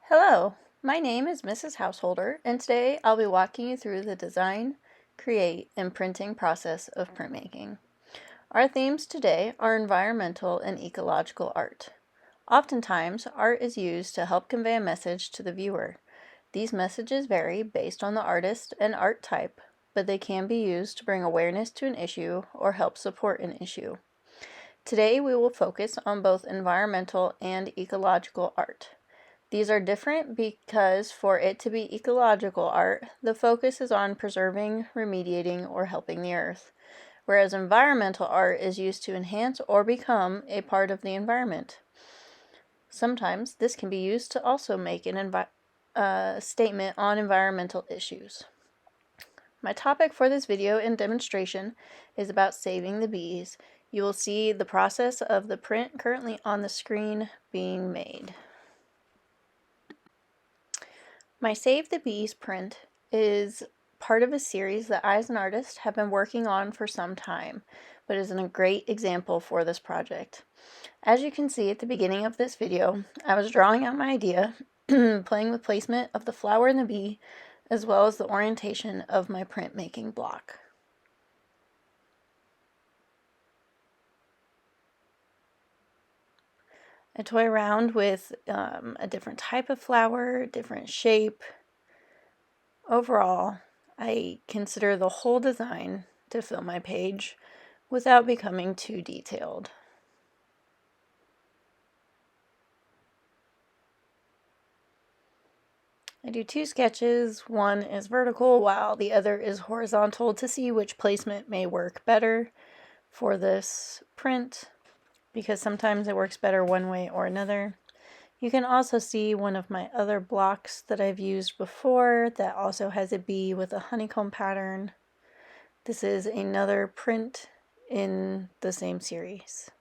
Hello, my name is Mrs. Householder, and today I'll be walking you through the design, create, and printing process of printmaking. Our themes today are environmental and ecological art. Oftentimes, art is used to help convey a message to the viewer. These messages vary based on the artist and art type, but they can be used to bring awareness to an issue or help support an issue. Today, we will focus on both environmental and ecological art. These are different because for it to be ecological art, the focus is on preserving, remediating, or helping the earth, whereas environmental art is used to enhance or become a part of the environment. Sometimes this can be used to also make a statement on environmental issues. My topic for this video and demonstration is about saving the bees. You will see the process of the print currently on the screen being made. My Save the Bees print is part of a series that I as an artist have been working on for some time, but is a great example for this project. As you can see at the beginning of this video, I was drawing out my idea, playing with placement of the flower and the bee, as well as the orientation of my printmaking block. I toy around with a different type of flower, different shape. Overall, I consider the whole design to fill my page without becoming too detailed. I do two sketches. One is vertical while the other is horizontal to see which placement may work better for this print, because sometimes it works better one way or another. You can also see one of my other blocks that I've used before that also has a bee with a honeycomb pattern. This is another print in the same series.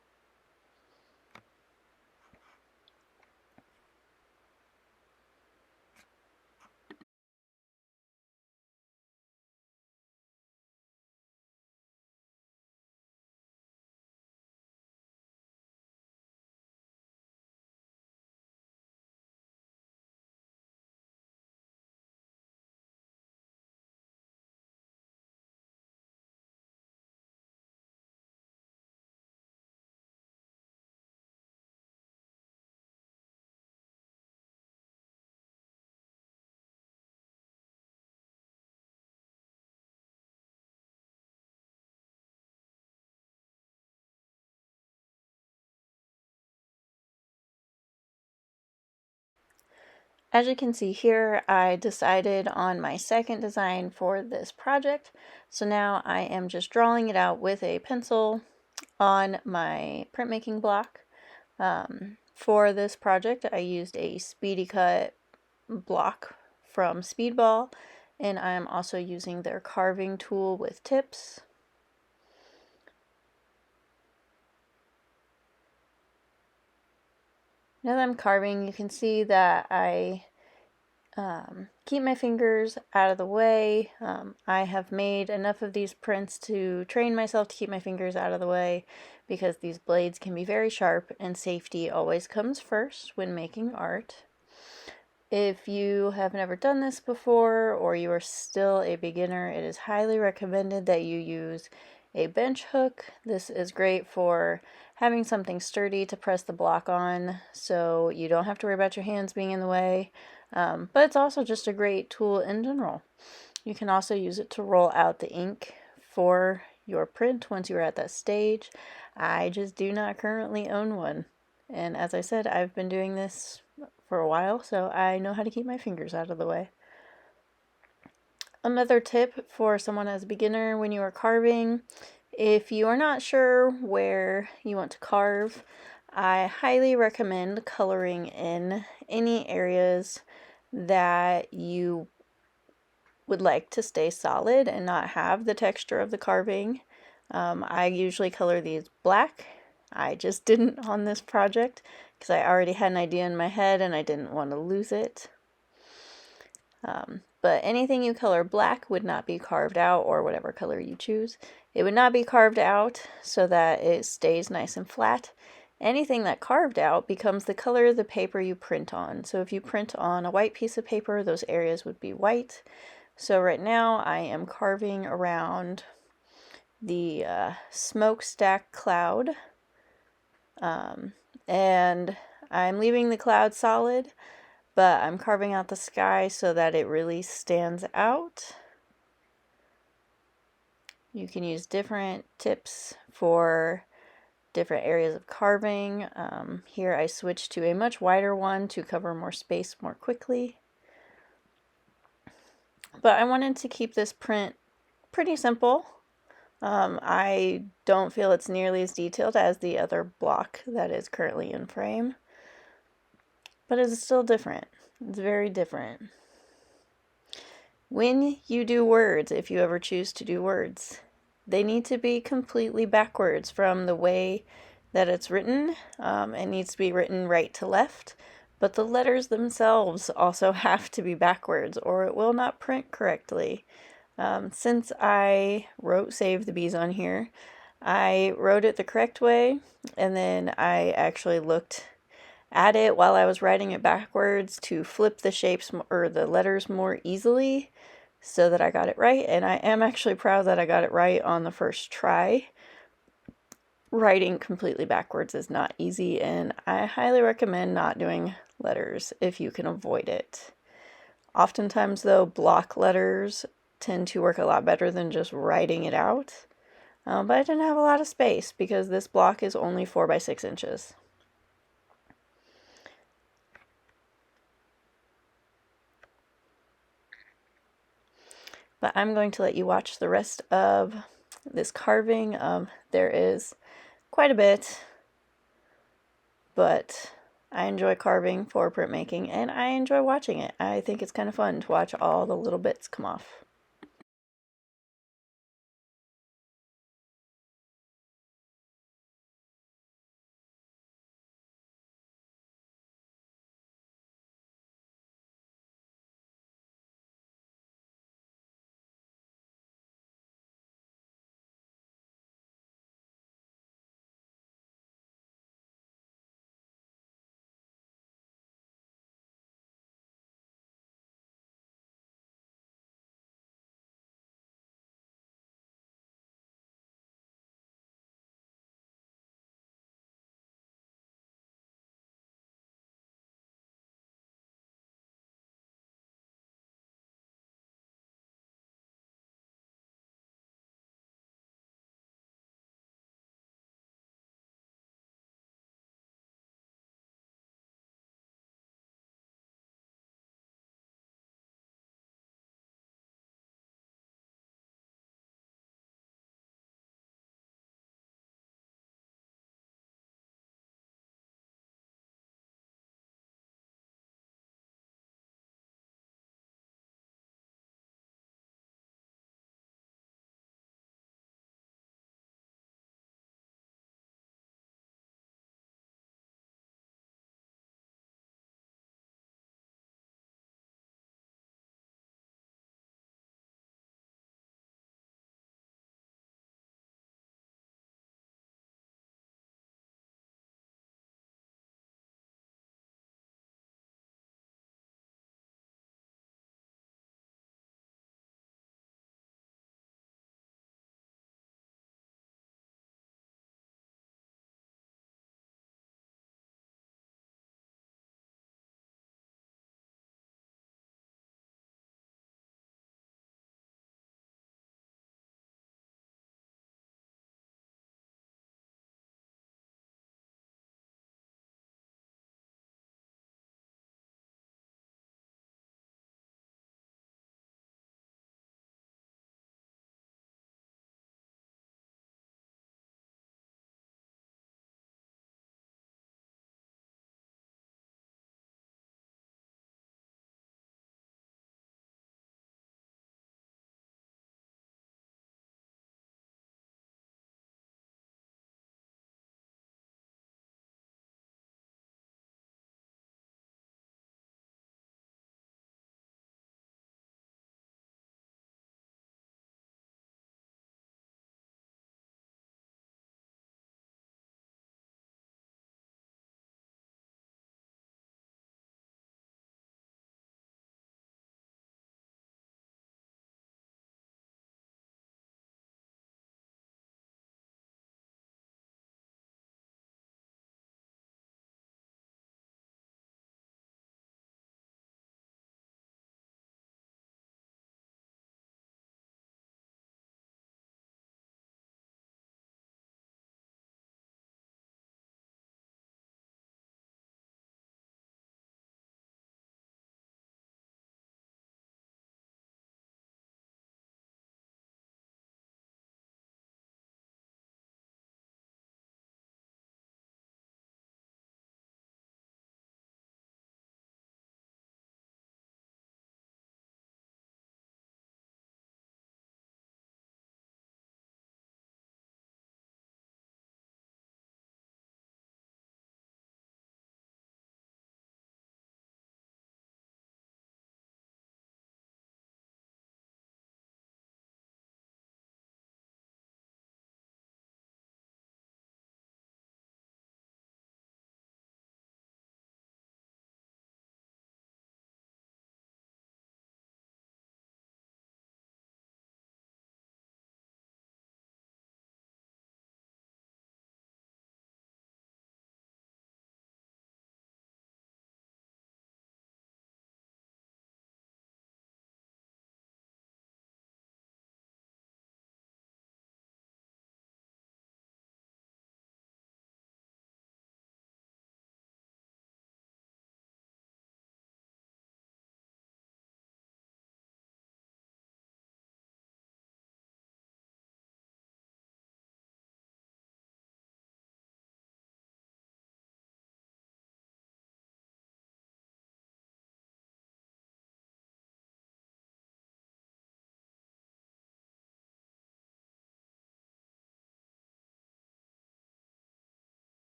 As you can see here, I decided on my second design for this project. So now I am just drawing it out with a pencil on my printmaking block. For this project, I used a Speedy Cut block from Speedball, and I'm also using their carving tool with tips. Now that I'm carving, you can see that I keep my fingers out of the way. I have made enough of these prints to train myself to keep my fingers out of the way because these blades can be very sharp and safety always comes first when making art. If you have never done this before or you are still a beginner, it is highly recommended that you use a bench hook. This is great for having something sturdy to press the block on so you don't have to worry about your hands being in the way. But it's also just a great tool in general. You can also use it to roll out the ink for your print once you're at that stage. I just do not currently own one. And as I said, I've been doing this for a while, so I know how to keep my fingers out of the way. Another tip for someone as a beginner when you are carving, if you are not sure where you want to carve, I highly recommend coloring in any areas that you would like to stay solid and not have the texture of the carving. I usually color these black. I just didn't on this project because I already had an idea in my head and I didn't want to lose it. But anything you color black would not be carved out, or whatever color you choose. It would not be carved out so that it stays nice and flat. anything that carved out becomes the color of the paper you print on. So if you print on a white piece of paper, those areas would be white. So right now I am carving around the smokestack cloud, and I'm leaving the cloud solid, but I'm carving out the sky so that it really stands out. You can use different tips for different areas of carving. Here I switched to a much wider one to cover more space more quickly. But I wanted to keep this print pretty simple. I don't feel it's nearly as detailed as the other block that is currently in frame, but it's still different. It's very different. When you do words, if you ever choose to do words, they need to be completely backwards from the way that it's written. It needs to be written right to left, but the letters themselves also have to be backwards or it will not print correctly. Since I wrote Save the Bees on here, I wrote it the correct way, and then I actually looked at it while I was writing it backwards to flip the shapes or the letters more easily so that I got it right, and I am actually proud that I got it right on the first try. Writing completely backwards is not easy, and I highly recommend not doing letters if you can avoid it. Oftentimes, though, block letters tend to work a lot better than just writing it out. But I didn't have a lot of space because this block is only 4 by 6 inches. But I'm going to let you watch the rest of this carving. There is quite a bit, but I enjoy carving for printmaking and I enjoy watching it. I think it's kind of fun to watch all the little bits come off.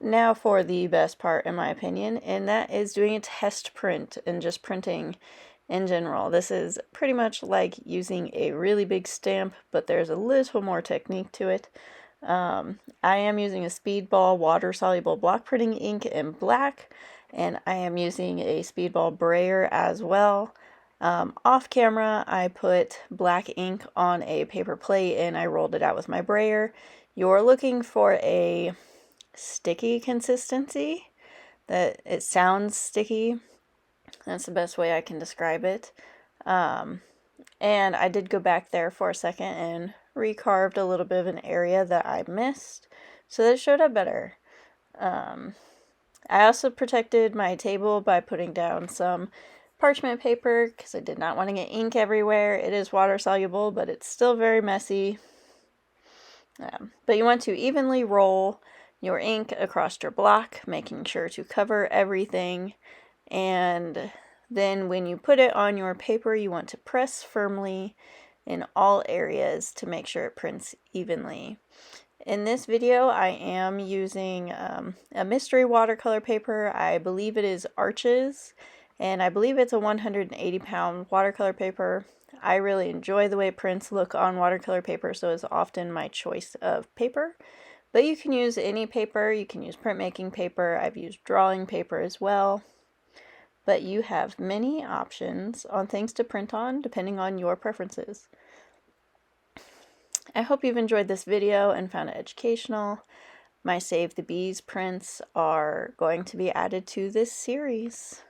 Now for the best part, in my opinion, and that is doing a test print and just printing in general. This is pretty much like using a really big stamp, but there's a little more technique to it. I am using a Speedball water-soluble block printing ink in black, and I am using a Speedball brayer as well. Off camera, I put black ink on a paper plate and I rolled it out with my brayer. You're looking for a sticky consistency, that it sounds sticky. That's the best way I can describe it. And I did go back there for a second and recarved a little bit of an area that I missed so that it showed up better. I also protected my table by putting down some parchment paper because I did not want to get ink everywhere. It is water soluble, but it's still very messy. But you want to evenly roll your ink across your block, making sure to cover everything. And then when you put it on your paper, you want to press firmly in all areas to make sure it prints evenly. In this video, I am using a mystery watercolor paper. I believe it is Arches, and I believe it's a 180-pound watercolor paper. I really enjoy the way prints look on watercolor paper, so it's often my choice of paper. But you can use any paper. You can use printmaking paper. I've used drawing paper as well. But you have many options on things to print on depending on your preferences. I hope you've enjoyed this video and found it educational. My Save the Bees prints are going to be added to this series.